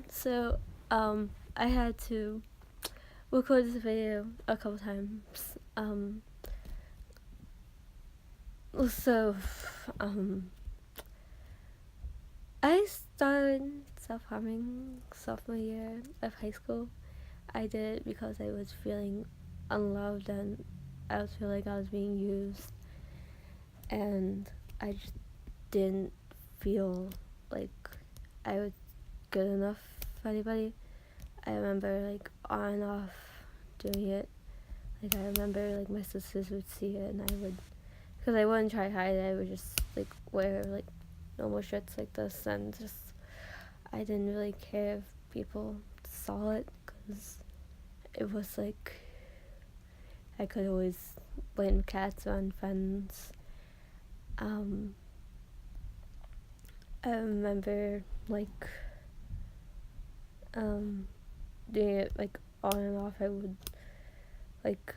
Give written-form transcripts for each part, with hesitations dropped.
So, I had to record this video a couple times. So, um, I started self-harming sophomore year of high school. I did it because I was feeling unloved and I was feeling like I was being used, and I just didn't feel like I was good enough for anybody. I remember like on and off doing it. Like I remember like my sisters would see it and I would, because I wouldn't try to hide it, I would just like wear like normal shirts like this, and just I didn't really care if people saw it because it was like I could always blame cats on friends. I remember like doing it like on and off. I would like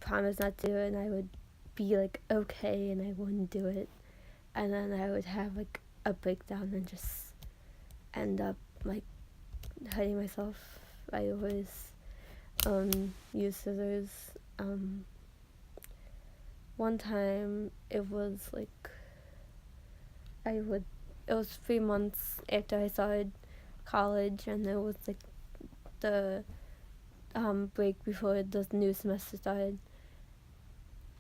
promise not to do it and I would be like okay and I wouldn't do it, and then I would have like a breakdown and just end up like hurting myself. I always use scissors. One time it was like it was 3 months after I started college, and it was like the break before the new semester started,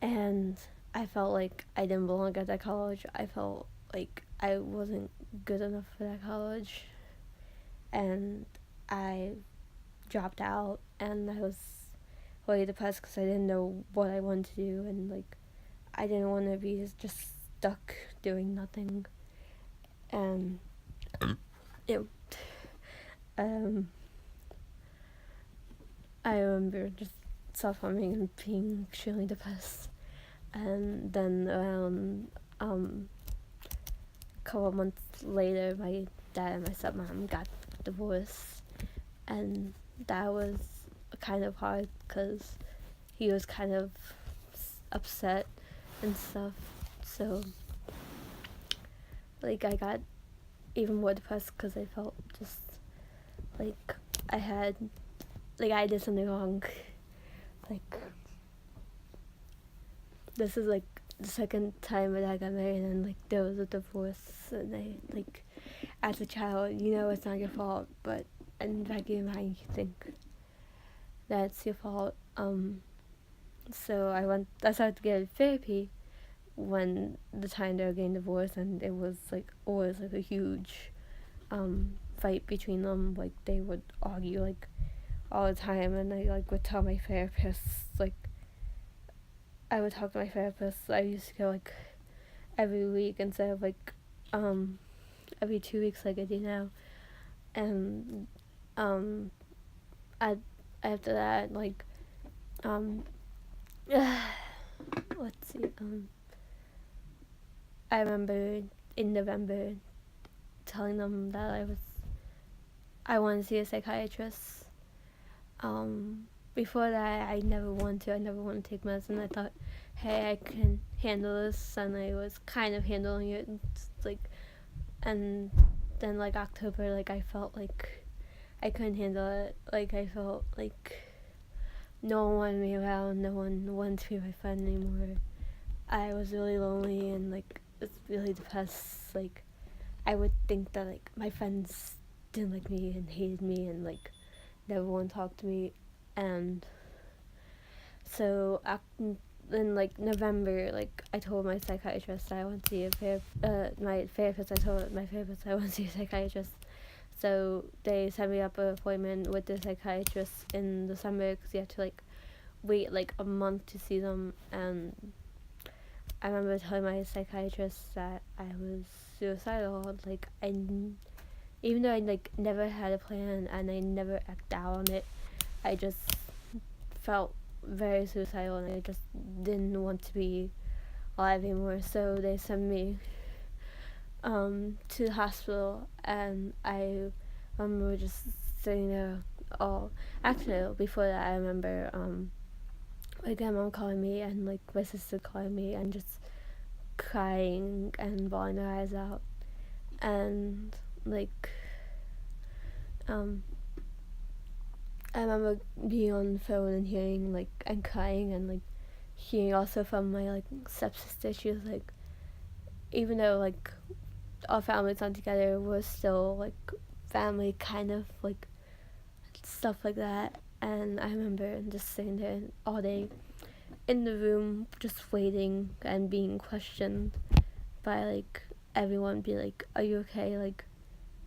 and I felt like I didn't belong at that college. I felt like I wasn't good enough for that college, and I dropped out, and I was really depressed because I didn't know what I wanted to do, and like I didn't want to be just stuck doing nothing. And it I remember just self-harming and being extremely depressed. And then around a couple of months later, my dad and my stepmom got divorced, and that was kind of hard because he was kind of upset and stuff. So like I got even more depressed because I felt just like I did something wrong. Like this is like the second time that I got married and like there was a divorce, and I like as a child you know it's not your fault, but in the back of your mind you think that's your fault. So I started to get therapy when the time they were getting divorced, and it was like always like a huge fight between them. Like they would argue like all the time, and I like would tell my therapist, like I would talk to my therapist. I used to go like every week instead of like every 2 weeks like I do now. And I after that like let's see, I remember in November telling them that I wanted to see a psychiatrist. Before that, I never wanted to take medicine. I thought, hey, I can handle this, and I was kind of handling it. It's like, and then like October, like I felt like I couldn't handle it. Like I felt like no one wanted me around. No one wanted to be my friend anymore. I was really lonely and like it's really depressed. Like I would think that like my friends didn't like me and hated me and like never wanted to talk to me. And so in like November, like I told my psychiatrist I want to see my therapist. I told my therapist I want to see a psychiatrist. So they set me up an appointment with the psychiatrist in December because you have to like wait like a month to see them. And I remember telling my psychiatrist that I was suicidal. Like even though I like never had a plan and I never acted out on it, I just felt very suicidal and I just didn't want to be alive anymore. So they sent me to the hospital, and I remember just sitting there all. Actually, before that, I remember my grandma calling me and like my sister calling me and just crying and bawling their eyes out, and like Um, I remember being on the phone and hearing like and crying and like hearing also from my like stepsister. She was like, even though like our families not together, we're still like family, kind of like stuff like that. And I remember just sitting there all day in the room, just waiting and being questioned by like everyone, be like, "Are you okay?" Like,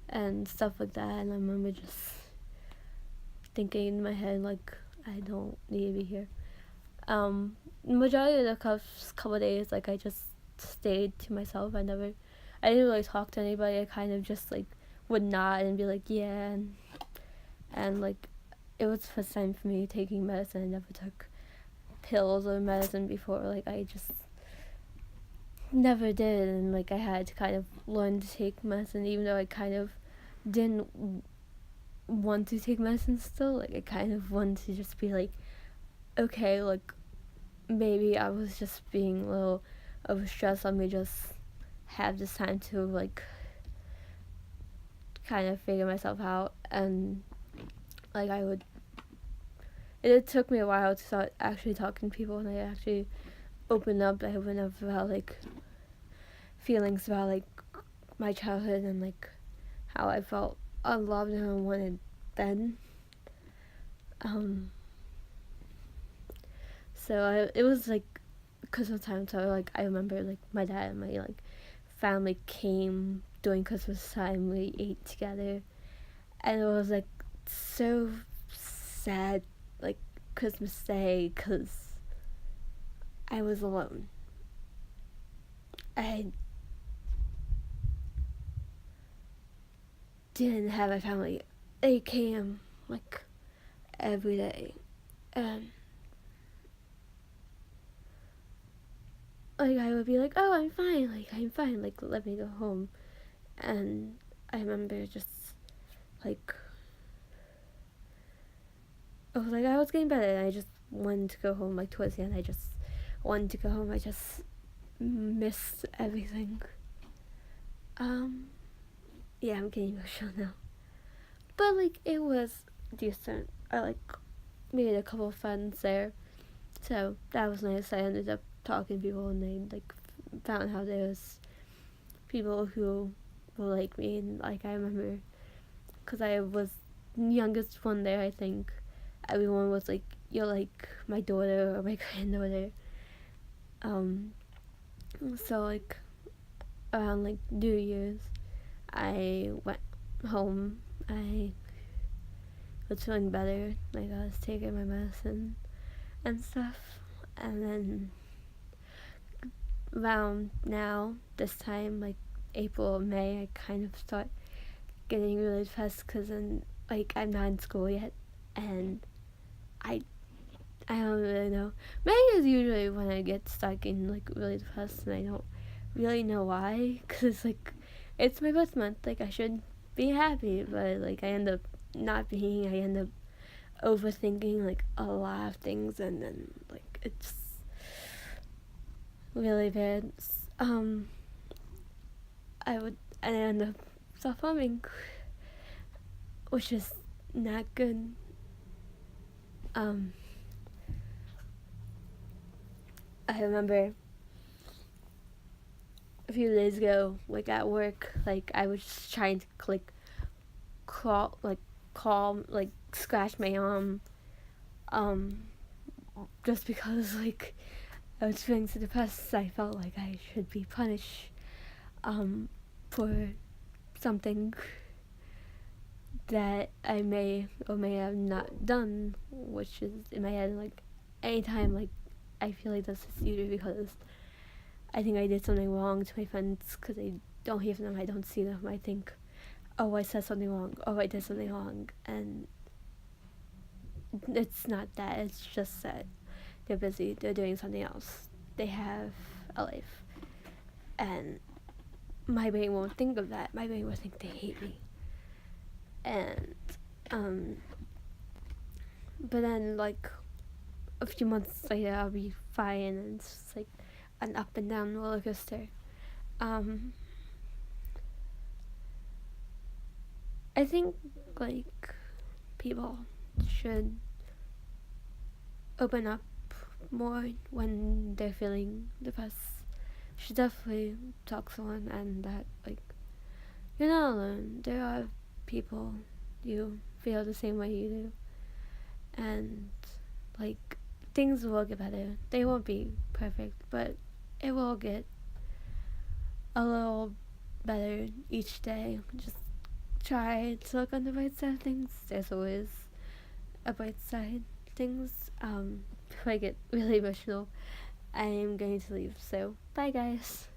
and stuff like that. And I remember just thinking in my head like, I don't need to be here. Majority of the couple of days, like I just stayed to myself. I didn't really talk to anybody. I kind of just like would nod and be like, yeah, and like it was the first time for me taking medicine. I never took pills or medicine before. Like I just never did, and like I had to kind of learn to take medicine, even though I kind of didn't want to take medicine still. Like I kind of wanted to just be like, okay, like maybe I was just being a little overstressed. Let me just have this time to like kind of figure myself out. And like it took me a while to start actually talking to people, and I actually opened up about like feelings about like my childhood and like how I felt unloved and unwanted then. So it was like Christmas time, so like I remember like my dad and my like family came during Christmas time. We ate together, and it was like so sad, like Christmas Day, because I was alone. I didn't have a family. They came like every day, and like I would be like, "Oh, I'm fine. Like I'm fine. Like let me go home." And I remember just like I was getting better, and I just wanted to go home. Like towards the end, I just wanted to go home. I just missed everything. Yeah, I'm getting emotional now. But like it was decent. I like made a couple of friends there, so that was nice. I ended up talking to people, and they like found out there was people who were like me, and like I remember, because I was youngest one there. I think everyone was like, "You're like my daughter or my granddaughter." Um, so like around like New Year's, I went home. I was feeling better. Like I was taking my medicine and stuff, and then around now, this time, like April or May, I kind of start getting really depressed because then, like, I'm not in school yet, and I I don't really know. May is usually when I start getting like really depressed, and I don't really know why, because it's like it's my birth month. Like I should be happy, but like I end up not being. I end up overthinking like a lot of things, and then like it's really bad. I end up self-harming, which is not good. I remember a few days ago, like at work, like I was just trying to like call, like scratch my arm, um, just because like I was feeling so depressed. I felt like I should be punished, for something that I may or may have not done, which is in my head like anytime like I feel like this is usually because I think I did something wrong to my friends because I don't hear from them, I don't see them. I think, oh, I said something wrong, oh, I did something wrong, and it's not that. It's just that they're busy, they're doing something else, they have a life, and my brain won't think of that. My brain will think they hate me, and but then like a few months later I'll be fine, and it's just like an up and down roller coaster. I I think like people should open up more when they're feeling depressed. You should definitely talk to someone, and that like you're not alone. There are people you feel the same way you do, and like things will get better. They won't be perfect, but it will get a little better each day. Just try to look on the bright side of things. There's always a bright side. Things. Before I get really emotional, I am going to leave. So bye, guys.